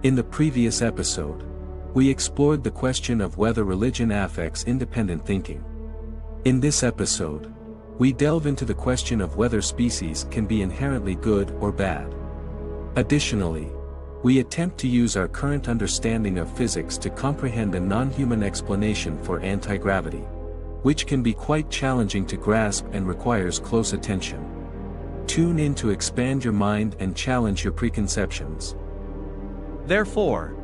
In the previous episode, we explored the question of whether religion affects independent thinking. In this episode, we delve into the question of whether species can be inherently good or bad. Additionally, we attempt to use our current understanding of physics to comprehend a non-human explanation for anti-gravity, which can be quite challenging to grasp and requires close attention. Tune in to expand your mind and challenge your preconceptions. Therefore,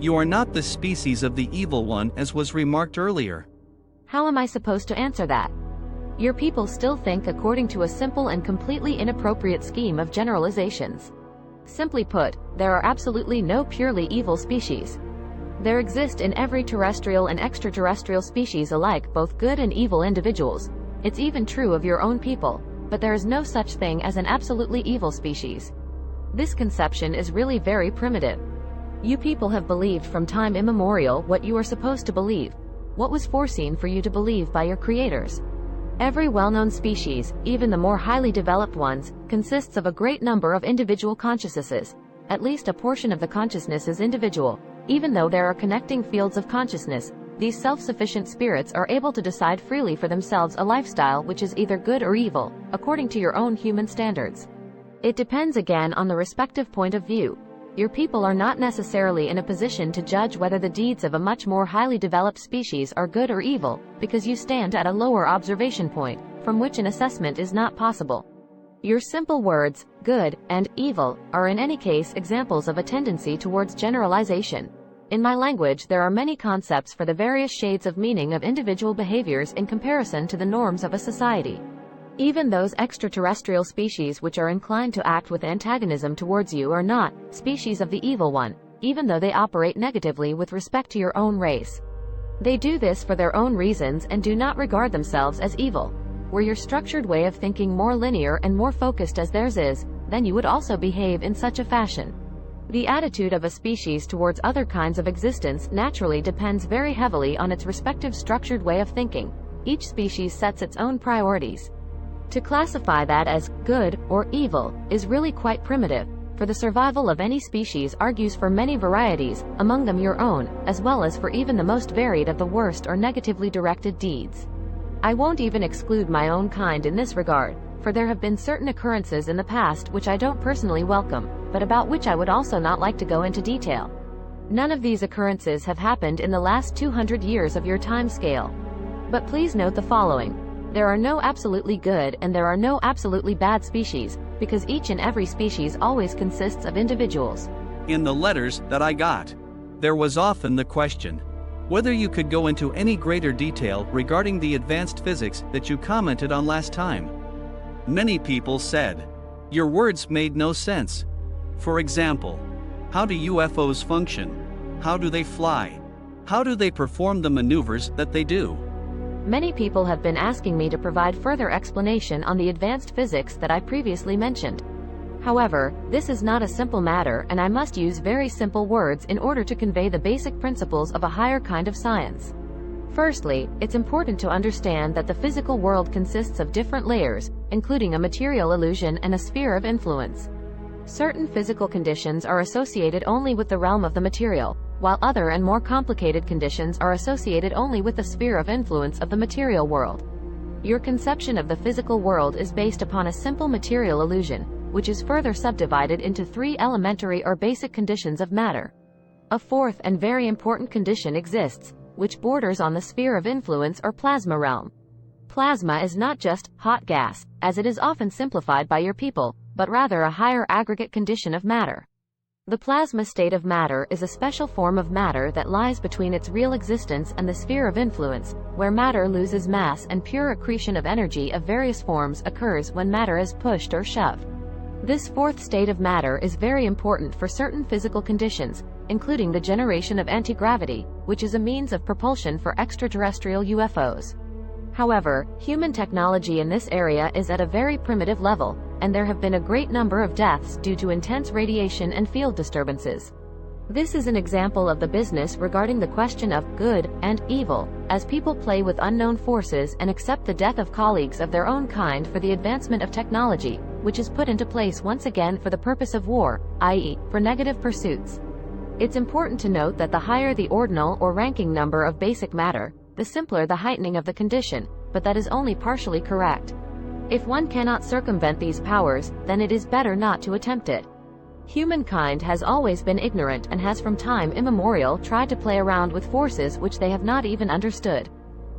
you are not the species of the evil one, as was remarked earlier. How am I supposed to answer that? Your people still think according to a simple and completely inappropriate scheme of generalizations. Simply put, there are absolutely no purely evil species. There exist in every terrestrial and extraterrestrial species alike both good and evil individuals. It's even true of your own people, but there is no such thing as an absolutely evil species. This conception is really very primitive. You people have believed from time immemorial what you are supposed to believe, what was foreseen for you to believe by your creators. Every well-known species, even the more highly developed ones, consists of a great number of individual consciousnesses. At least a portion of the consciousness is individual. Even though there are connecting fields of consciousness, these self-sufficient spirits are able to decide freely for themselves a lifestyle which is either good or evil, according to your own human standards. It depends again on the respective point of view. Your people are not necessarily in a position to judge whether the deeds of a much more highly developed species are good or evil, because you stand at a lower observation point, from which an assessment is not possible. Your simple words, good, and evil, are in any case examples of a tendency towards generalization. In my language there are many concepts for the various shades of meaning of individual behaviors in comparison to the norms of a society. Even those extraterrestrial species which are inclined to act with antagonism towards you are not species of the evil one, even though they operate negatively with respect to your own race. They do this for their own reasons and do not regard themselves as evil. Were your structured way of thinking more linear and more focused as theirs is, then you would also behave in such a fashion. The attitude of a species towards other kinds of existence naturally depends very heavily on its respective structured way of thinking. Each species sets its own priorities. To classify that as good or evil is really quite primitive, for the survival of any species argues for many varieties, among them your own, as well as for even the most varied of the worst or negatively directed deeds. I won't even exclude my own kind in this regard, for there have been certain occurrences in the past which I don't personally welcome, but about which I would also not like to go into detail. None of these occurrences have happened in the last 200 years of your time scale. But please note the following. There are no absolutely good and there are no absolutely bad species, because each and every species always consists of individuals. In the letters that I got, there was often the question whether you could go into any greater detail regarding the advanced physics that you commented on last time. Many people said, your words made no sense. For example, how do UFOs function? How do they fly? How do they perform the maneuvers that they do? Many people have been asking me to provide further explanation on the advanced physics that I previously mentioned. However, this is not a simple matter and I must use very simple words in order to convey the basic principles of a higher kind of science. Firstly, it's important to understand that the physical world consists of different layers, including a material illusion and a sphere of influence. Certain physical conditions are associated only with the realm of the material, while other and more complicated conditions are associated only with the sphere of influence of the material world. Your conception of the physical world is based upon a simple material illusion, which is further subdivided into three elementary or basic conditions of matter. A fourth and very important condition exists, which borders on the sphere of influence or plasma realm. Plasma is not just hot gas, as it is often simplified by your people, but rather a higher aggregate condition of matter. The plasma state of matter is a special form of matter that lies between its real existence and the sphere of influence, where matter loses mass and pure accretion of energy of various forms occurs when matter is pushed or shoved. This fourth state of matter is very important for certain physical conditions, including the generation of anti-gravity, which is a means of propulsion for extraterrestrial UFOs. However, human technology in this area is at a very primitive level, and there have been a great number of deaths due to intense radiation and field disturbances. This is an example of the business regarding the question of good and evil, as people play with unknown forces and accept the death of colleagues of their own kind for the advancement of technology, which is put into place once again for the purpose of war, i.e., for negative pursuits. It's important to note that the higher the ordinal or ranking number of basic matter, the simpler the heightening of the condition, but that is only partially correct. If one cannot circumvent these powers, then it is better not to attempt it. Humankind has always been ignorant and has from time immemorial tried to play around with forces which they have not even understood.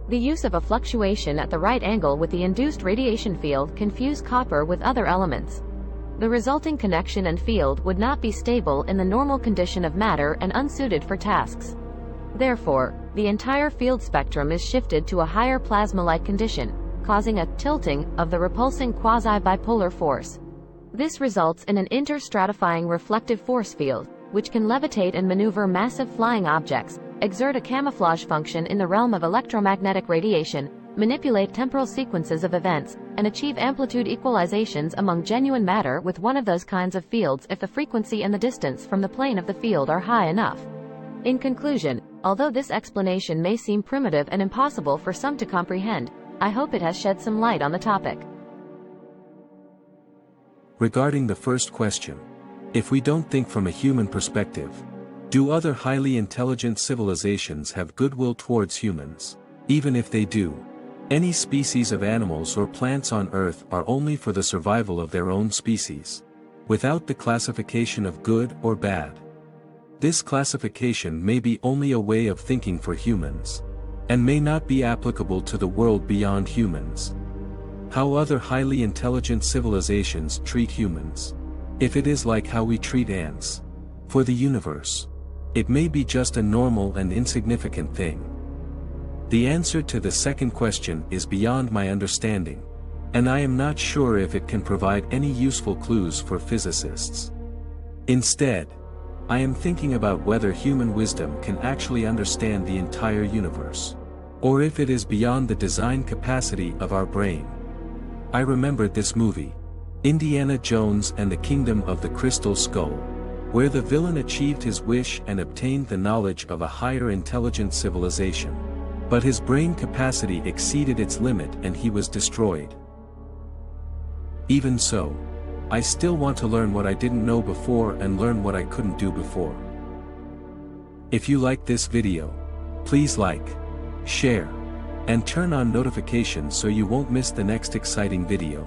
The use of a fluctuation at the right angle with the induced radiation field can fuse copper with other elements. The resulting connection and field would not be stable in the normal condition of matter and unsuited for tasks. Therefore, the entire field spectrum is shifted to a higher plasma-like condition, causing a tilting of the repulsing quasi-bipolar force. This results in an interstratifying reflective force field, which can levitate and maneuver massive flying objects, exert a camouflage function in the realm of electromagnetic radiation, manipulate temporal sequences of events, and achieve amplitude equalizations among genuine matter with one of those kinds of fields if the frequency and the distance from the plane of the field are high enough. In conclusion, although this explanation may seem primitive and impossible for some to comprehend, I hope it has shed some light on the topic. Regarding the first question, if we don't think from a human perspective, do other highly intelligent civilizations have goodwill towards humans? Even if they do, any species of animals or plants on Earth are only for the survival of their own species, without the classification of good or bad. This classification may be only a way of thinking for humans, and may not be applicable to the world beyond humans. How other highly intelligent civilizations treat humans, if it is like how we treat ants, for the universe, it may be just a normal and insignificant thing. The answer to the second question is beyond my understanding, and I am not sure if it can provide any useful clues for physicists. Instead, I am thinking about whether human wisdom can actually understand the entire universe, or if it is beyond the design capacity of our brain. I remembered this movie, Indiana Jones and the Kingdom of the Crystal Skull, where the villain achieved his wish and obtained the knowledge of a higher intelligent civilization. But his brain capacity exceeded its limit and he was destroyed. Even so, I still want to learn what I didn't know before and learn what I couldn't do before. If you like this video, please like, share, and turn on notifications so you won't miss the next exciting video.